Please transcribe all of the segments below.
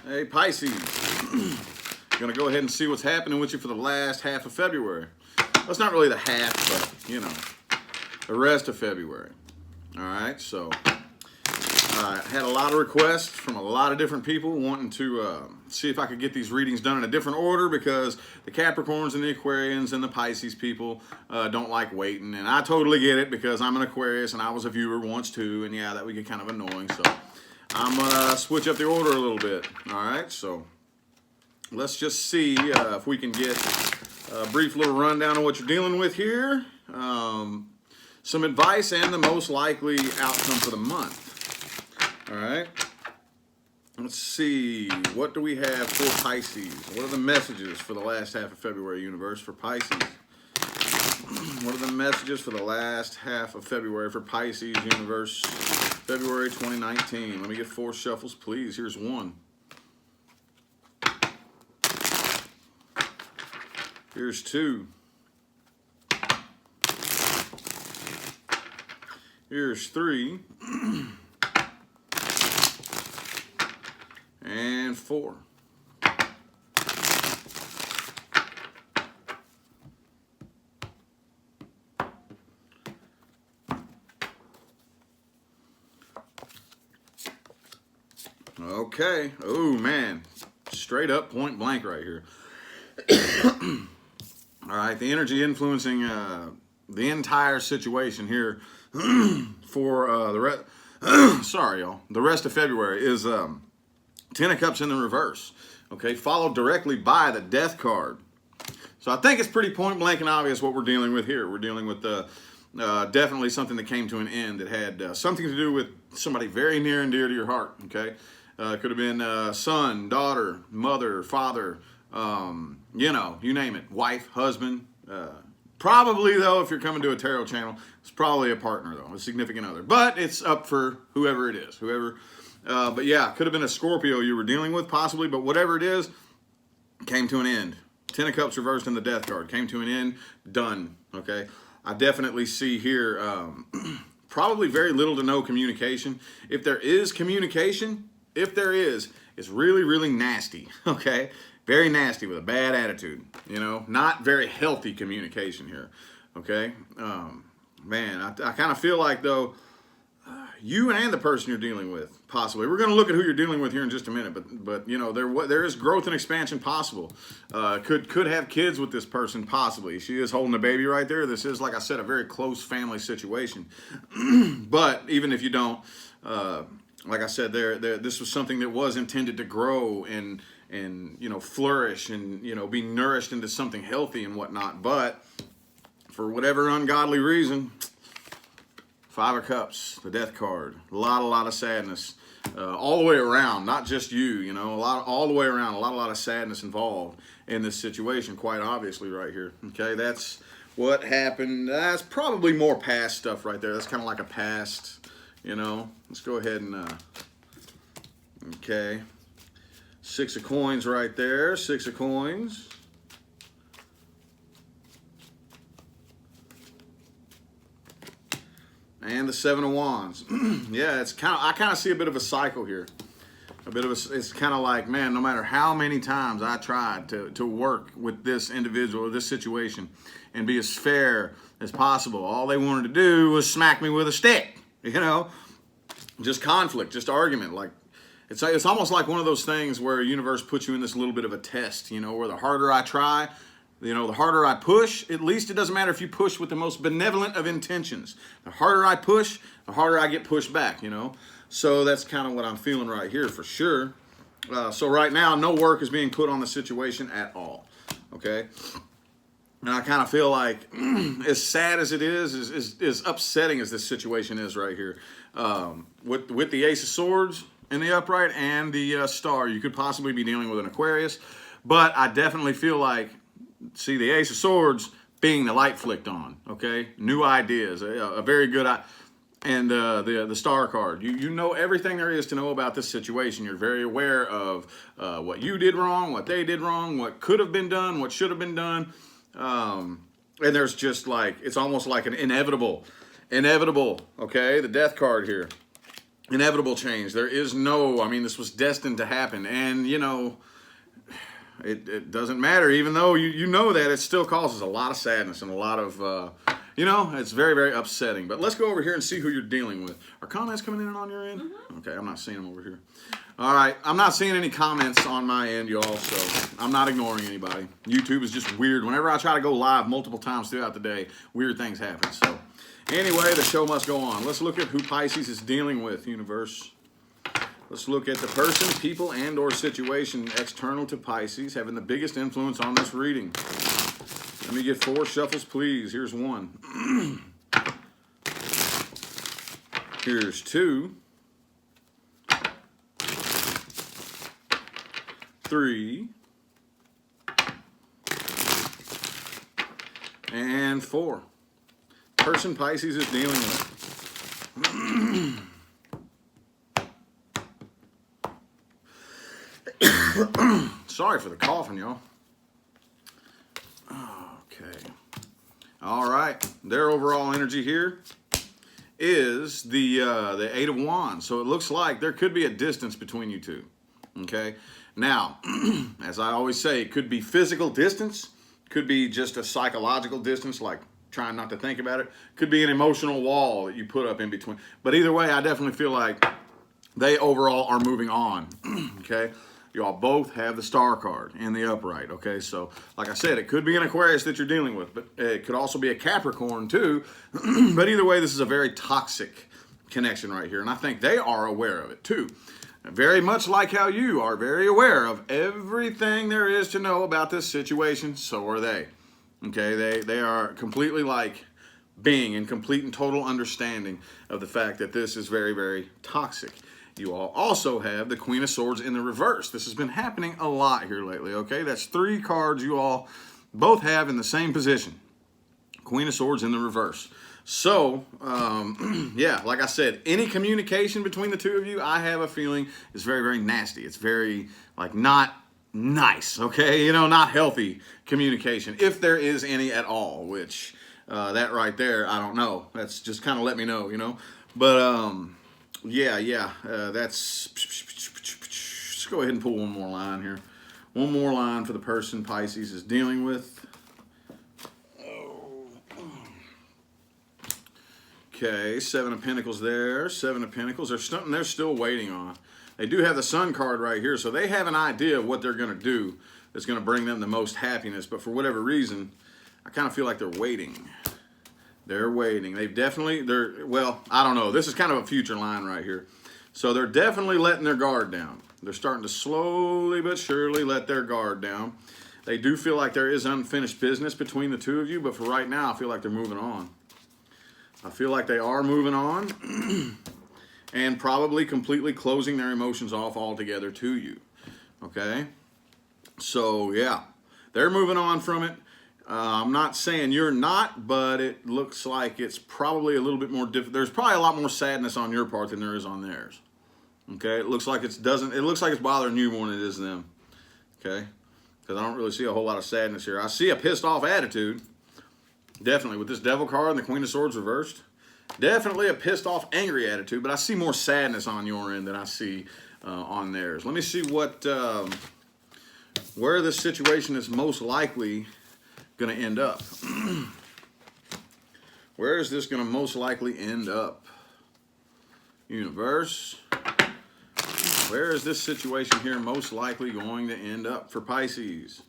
Hey Pisces, gonna go ahead and see what's happening with you for the last half of February. Well, it's not really the half, but you know, the rest of February. All right, so I had a lot of requests from a lot of different people wanting to see if I could get these readings done in a different order because the Capricorns and the Aquarians and the Pisces people don't like waiting, and I totally get it because I'm an Aquarius and I was a viewer once too, and yeah, that would get kind of annoying. So I'm gonna switch up the order a little bit. All right, so let's just see if we can get a brief little rundown of what you're dealing with here. Some advice and the most likely outcome for the month. All right. Let's see. What do we have for Pisces? What are the messages for the last half of February, universe, for Pisces? What are the messages for the last half of February for Pisces, universe, February 2019? Let me get 4 shuffles, please. Here's 1. Here's 2. Here's 3. And 4. Okay. Oh, man. Straight up point blank right here. All right. The energy influencing the entire situation here for the rest. Sorry, y'all. The rest of February is 10 of Cups in the reverse. Okay. Followed directly by the Death card. So I think it's pretty point blank and obvious what we're dealing with here. We're dealing with definitely something that came to an end that had something to do with somebody very near and dear to your heart. Okay. Could have been son, daughter, mother, father, you know, you name it, wife, husband. Probably, though, if you're coming to a tarot channel, it's probably a partner, though, a significant other. But it's up for whoever it is, whoever. But yeah, could have been a Scorpio you were dealing with, possibly. But whatever it is, came to an end. 10 of Cups reversed in the Death card. Came to an end, done, okay? I definitely see here probably very little to no communication. If there is communication, if there is, it's really, really nasty, okay? Very nasty with a bad attitude, you know? Not very healthy communication here, okay? Man, I kind of feel like, though, you and the person you're dealing with, possibly. We're going to look at who you're dealing with here in just a minute, but you know, there is growth and expansion possible. Could have kids with this person, possibly. She is holding a baby right there. This is, like I said, a very close family situation. But even if you don't, like I said, this was something that was intended to grow and you know, flourish and, you know, be nourished into something healthy and whatnot. But for whatever ungodly reason, 5 of Cups, the Death card, a lot of sadness, all the way around, not just you know, all the way around, a lot of sadness involved in this situation, quite obviously right here. Okay, that's what happened. That's probably more past stuff right there. That's kind of like a past, you know. Let's go ahead and, okay. 6 of Coins right there, 6 of Coins. And the 7 of Wands. Yeah, I kind of see a bit of a cycle here. It's kind of like, man, no matter how many times I tried to work with this individual or this situation and be as fair as possible, all they wanted to do was smack me with a stick, you know? Just conflict, just argument. Like, it's almost like one of those things where the universe puts you in this little bit of a test, you know, where the harder I try, you know, the harder I push, at least it doesn't matter if you push with the most benevolent of intentions. The harder I push, the harder I get pushed back, you know. So that's kind of what I'm feeling right here for sure. So right now, no work is being put on the situation at all, okay? And I kind of feel like, as sad as it is, as upsetting as this situation is right here, with the Ace of Swords in the upright and the Star, you could possibly be dealing with an Aquarius. But I definitely feel like, see, the Ace of Swords being the light flicked on, okay? New ideas, a very good, and the Star card. You know everything there is to know about this situation. You're very aware of what you did wrong, what they did wrong, what could have been done, what should have been done. And there's just like, it's almost like an inevitable, okay? The Death card here. inevitable change. There is no, I mean, this was destined to happen. And, you know, it doesn't matter. Even though you know that, it still causes a lot of sadness and a lot of, you know, it's very, very upsetting. But let's go over here and see who you're dealing with. Are comments coming in on your end? Mm-hmm. Okay, I'm not seeing them over here. All right, I'm not seeing any comments on my end, y'all, so I'm not ignoring anybody. YouTube is just weird. Whenever I try to go live multiple times throughout the day, weird things happen. So anyway, the show must go on. Let's look at who Pisces is dealing with, universe. Let's look at the person, people, and or situation external to Pisces having the biggest influence on this reading. Let me get 4 shuffles, please. Here's 1. Here's 2. 3. And 4. Person Pisces is dealing with. Sorry for the coughing, y'all. Okay. All right. Their overall energy here is the 8 of Wands. So it looks like there could be a distance between you two. Okay. Now, as I always say, it could be physical distance, could be just a psychological distance, like trying not to think about it. Could be an emotional wall that you put up in between. But either way, I definitely feel like they overall are moving on. Okay. You all both have the Star card in the upright, okay? So, like I said, it could be an Aquarius that you're dealing with, but it could also be a Capricorn too. But either way, this is a very toxic connection right here, and I think they are aware of it too. Very much like how you are very aware of everything there is to know about this situation, so are they. Okay, they are completely like being in complete and total understanding of the fact that this is very, very toxic. You all also have the Queen of Swords in the reverse. This has been happening a lot here lately, okay? That's 3 cards you all both have in the same position. Queen of Swords in the reverse. So, yeah, like I said, any communication between the two of you, I have a feeling is very, very nasty. It's very, like, not nice, okay? You know, not healthy communication, if there is any at all, which that right there, I don't know. That's just kind of let me know, you know? But, yeah, that's, let's go ahead and pull one more line here. One more line for the person Pisces is dealing with. Okay, 7 of Pentacles there, 7 of Pentacles. There's something they're still waiting on. They do have the Sun card right here, so they have an idea of what they're going to do that's going to bring them the most happiness, but for whatever reason, I kind of feel like they're waiting. They're waiting. Well, I don't know. This is kind of a future line right here. So they're definitely letting their guard down. They're starting to slowly but surely let their guard down. They do feel like there is unfinished business between the two of you, but for right now, I feel like they're moving on. I feel like they are moving on and probably completely closing their emotions off altogether to you. Okay? So, yeah. They're moving on from it. I'm not saying you're not, but it looks like it's probably a little bit more difficult. There's probably a lot more sadness on your part than there is on theirs. Okay, it looks like it looks like it's bothering you more than it is them. Okay, because I don't really see a whole lot of sadness here. I see a pissed off attitude, definitely with this Devil card and the Queen of Swords reversed. Definitely a pissed off, angry attitude, but I see more sadness on your end than I see on theirs. Let me see where this situation is most likely going to end up. Where is this going to most likely end up? Universe, where is this situation here most likely going to end up for Pisces?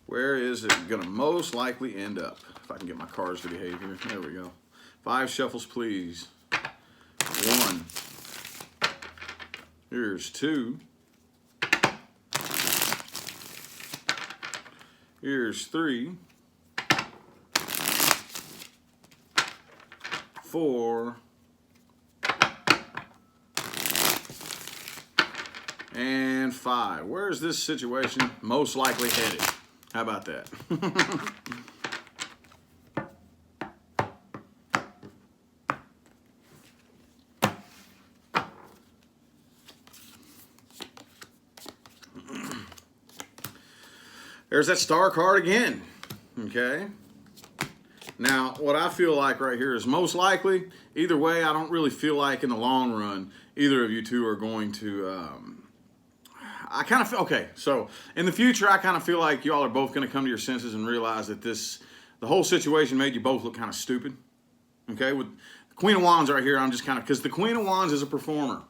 Where is it going to most likely end up? If I can get my cards to behave here. There we go. 5 shuffles, please. 1. Here's 2. Here's 3, 4, and 5. Where is this situation most likely headed? How about that? There's that Star card again, okay? Now, what I feel like right here is most likely either way, I don't really feel like in the long run either of you two are going to. I kind of feel okay. So in the future, I kind of feel like y'all are both going to come to your senses and realize that the whole situation made you both look kind of stupid. Okay, with the Queen of Wands right here, I'm just kind of because the Queen of Wands is a performer.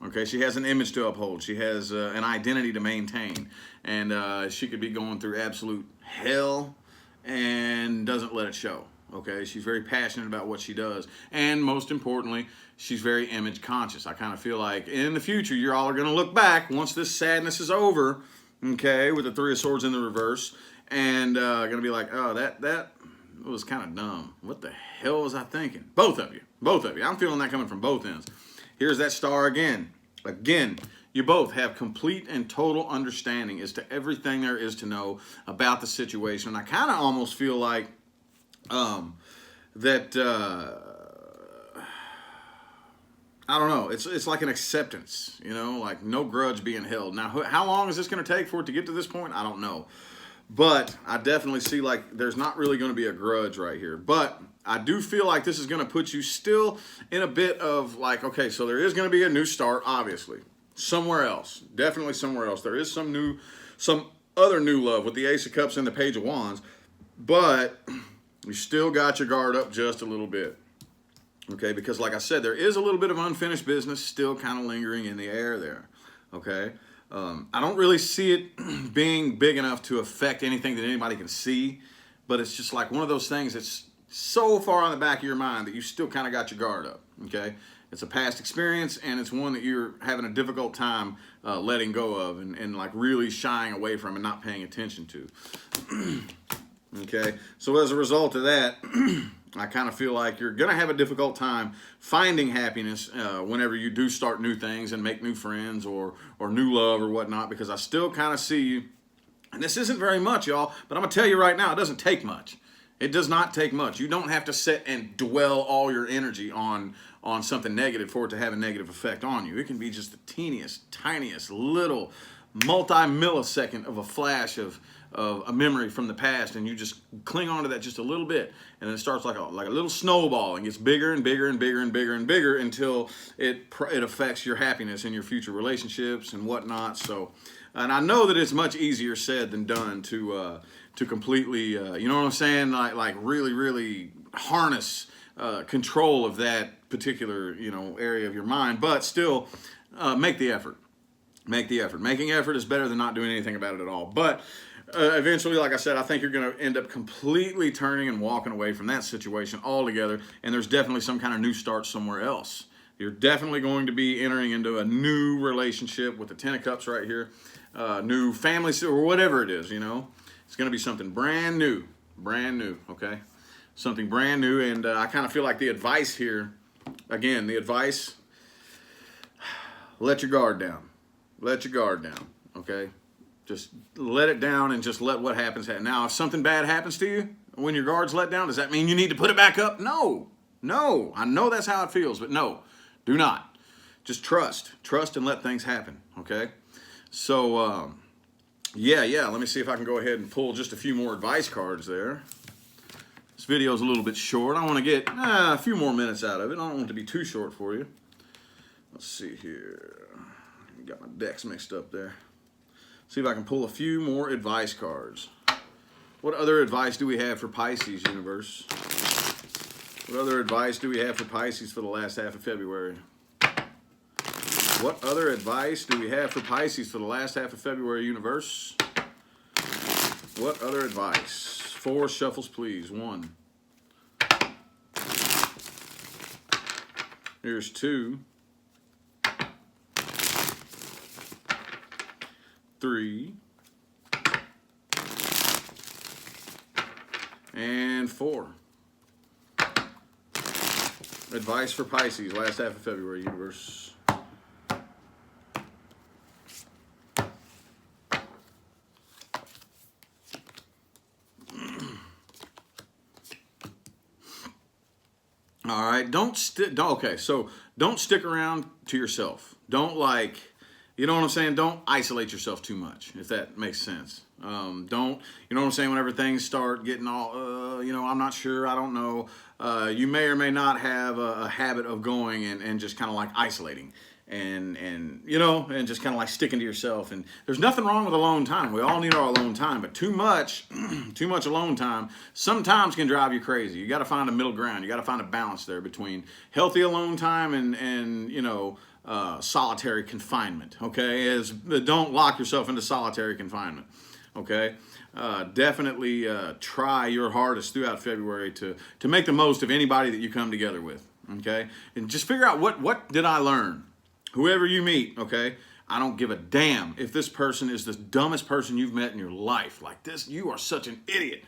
Okay, she has an image to uphold. She has an identity to maintain, and she could be going through absolute hell and doesn't let it show. Okay, she's very passionate about what she does, and most importantly, she's very image conscious. I kind of feel like in the future, you all are going to look back once this sadness is over, okay, with the Three of Swords in the reverse, and going to be like, oh, that was kind of dumb. What the hell was I thinking? Both of you. I'm feeling that coming from both ends. Here's that star again. Again, you both have complete and total understanding as to everything there is to know about the situation. And I kind of almost feel like that I don't know. It's like an acceptance, like no grudge being held. Now, how long is this going to take for it to get to this point? I don't know. But I definitely see like there's not really going to be a grudge right here. But I do feel like this is going to put you still in a bit of like, okay, so there is going to be a new start, obviously. Somewhere else. Definitely somewhere else. There is some other new love with the Ace of Cups and the Page of Wands. But you still got your guard up just a little bit. Okay, because like I said, there is a little bit of unfinished business still kind of lingering in the air there. Okay. I don't really see it being big enough to affect anything that anybody can see, but it's just like one of those things that's so far on the back of your mind that you still kind of got your guard up, okay? It's a past experience, and it's one that you're having a difficult time letting go of and like really shying away from and not paying attention to, okay? So as a result of that, I kind of feel like you're going to have a difficult time finding happiness whenever you do start new things and make new friends or new love or whatnot, because I still kind of see you, and this isn't very much, y'all, but I'm going to tell you right now, it doesn't take much. It does not take much. You don't have to sit and dwell all your energy on something negative for it to have a negative effect on you. It can be just the teeniest, tiniest, little multi-millisecond of a flash of a memory from the past, and you just cling on to that just a little bit, and then it starts like a little snowball and gets bigger and bigger and bigger and bigger and bigger until it affects your happiness and your future relationships and whatnot. So, and I know that it's much easier said than done to completely, you know what I'm saying, like really, really harness control of that particular, area of your mind, but still make the effort. Make the effort. Making effort is better than not doing anything about it at all. But eventually, like I said, I think you're going to end up completely turning and walking away from that situation altogether, and there's definitely some kind of new start somewhere else. You're definitely going to be entering into a new relationship with the Ten of Cups right here, new family, or whatever it is, It's going to be something brand new, okay? Something brand new, and I kind of feel like the advice here, again, let your guard down. Let your guard down, okay? Just let it down and just let what happens happen. Now, if something bad happens to you when your guard's let down, does that mean you need to put it back up? No. I know that's how it feels, but no, do not. Just trust and let things happen, okay? So, yeah, let me see if I can go ahead and pull just a few more advice cards there. This video is a little bit short. I want to get a few more minutes out of it. I don't want it to be too short for you. Let's see here. Got my decks mixed up there. See if I can pull a few more advice cards. What other advice do we have for Pisces, universe? What other advice do we have for Pisces for the last half of February? What other advice do we have for Pisces for the last half of February, universe? What other advice? 4 shuffles, please. 1. Here's 2. 3. And 4. Advice for Pisces, last half of February, universe. All right, don't stick around to yourself. Don't you know what I'm saying? Don't isolate yourself too much, if that makes sense. Don't, you know what I'm saying? Whenever things start getting all, I'm not sure, I don't know. You may or may not have a habit of going and just kind of like isolating and just kind of like sticking to yourself. And there's nothing wrong with alone time. We all need our alone time, but too much, too much alone time sometimes can drive you crazy. You got to find a middle ground. You got to find a balance there between healthy alone time and solitary confinement. Okay, don't lock yourself into solitary confinement. Okay, definitely try your hardest throughout February to make the most of anybody that you come together with. Okay, and just figure out what did I learn. Whoever you meet, okay, I don't give a damn if this person is the dumbest person you've met in your life. Like this, you are such an idiot.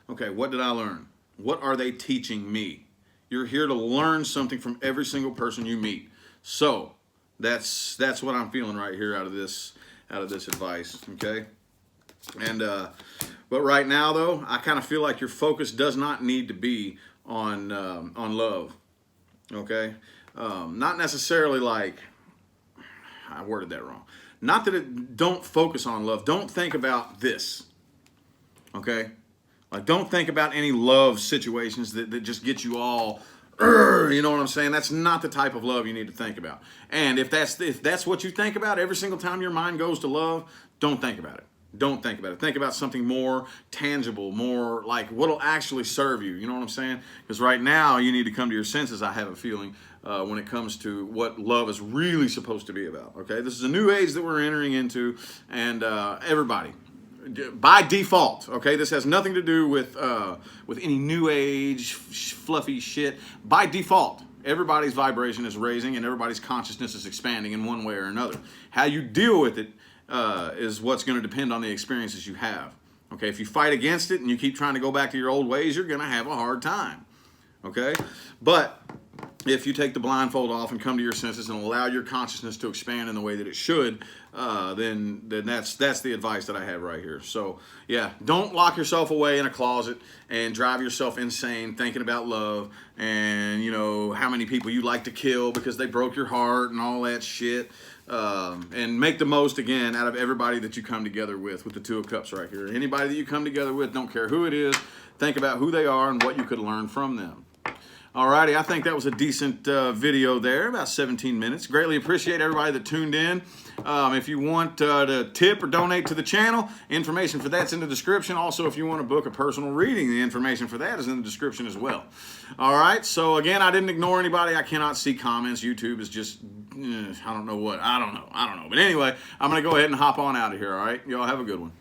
Okay, what did I learn? What are they teaching me? You're here to learn something from every single person you meet. So that's what I'm feeling right here out of this advice. Okay, and but right now though, I kind of feel like your focus does not need to be on love. Okay, not necessarily like. I worded that wrong. Not that don't focus on love. Don't think about this. Okay? Like, don't think about any love situations that just get you all, you know what I'm saying? That's not the type of love you need to think about. And if that's what you think about every single time your mind goes to love, don't think about it. Don't think about it. Think about something more tangible, more like what'll actually serve you. You know what I'm saying? Because right now you need to come to your senses, I have a feeling, when it comes to what love is really supposed to be about. Okay, this is a new age that we're entering into, and everybody, by default, okay, this has nothing to do with any new age fluffy shit. By default, everybody's vibration is raising and everybody's consciousness is expanding in one way or another. How you deal with it is what's going to depend on the experiences you have. Okay, if you fight against it and you keep trying to go back to your old ways, you're going to have a hard time. Okay, but if you take the blindfold off and come to your senses and allow your consciousness to expand in the way that it should, then that's the advice that I have right here. So yeah, don't lock yourself away in a closet and drive yourself insane thinking about love and how many people you like to kill because they broke your heart and all that shit. And make the most again out of everybody that you come together with the Two of Cups right here. Anybody that you come together with, don't care who it is, think about who they are and what you could learn from them. Alrighty, I think that was a decent video there, about 17 minutes. Greatly appreciate everybody that tuned in. If you want to tip or donate to the channel, information for that's in the description. Also, if you want to book a personal reading, the information for that is in the description as well. Alright, so again, I didn't ignore anybody. I cannot see comments. YouTube is just, I don't know what. I don't know. But anyway, I'm going to go ahead and hop on out of here, alright? Y'all have a good one.